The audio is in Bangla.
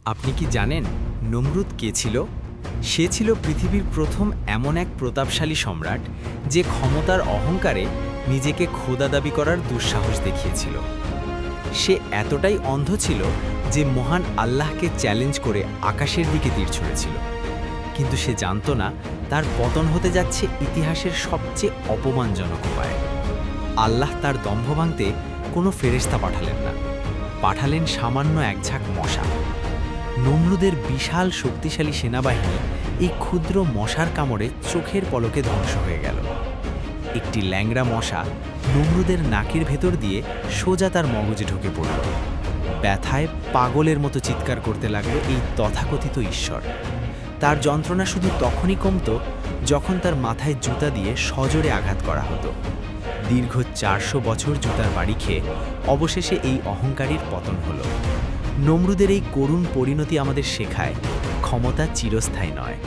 আপনি কি জানেন নমরুদ কে ছিল? সে ছিল পৃথিবীর প্রথম এমন এক প্রতাপশালী সম্রাট যে ক্ষমতার অহংকারে নিজেকে খোদা দাবি করার দুঃসাহস দেখিয়েছিল। সে এতটাই অন্ধ ছিল যে মহান আল্লাহকে চ্যালেঞ্জ করে আকাশের দিকে তীর ছুঁড়েছিল। কিন্তু সে জানত না তার পতন হতে যাচ্ছে ইতিহাসের সবচেয়ে অপমানজনক উপায়ে। আল্লাহ তার দম্ভ ভাঙতে কোনো ফেরেশতা পাঠালেন না, পাঠালেন সামান্য এক ঝাঁক মশা। নমরুদের বিশাল শক্তিশালী সেনাবাহিনী এই ক্ষুদ্র মশার কামড়ে চোখের পলকে ধ্বংস হয়ে গেল। একটি ল্যাংড়া মশা নমরুদের নাকের ভেতর দিয়ে সোজা তার মগজে ঢুকে পড়ল। ব্যথায় পাগলের মতো চিৎকার করতে লাগলো এই তথাকথিত ঈশ্বর। তার যন্ত্রণা শুধু তখনই কমত যখন তার মাথায় জুতা দিয়ে সজোরে আঘাত করা হতো। দীর্ঘ 400 বছর জুতার বাড়ি খেয়ে অবশেষে এই অহংকারীর পতন হলো। নমরুদের এই করুণ পরিণতি আমাদের শেখায় ক্ষমতা চিরস্থায়ী নয়।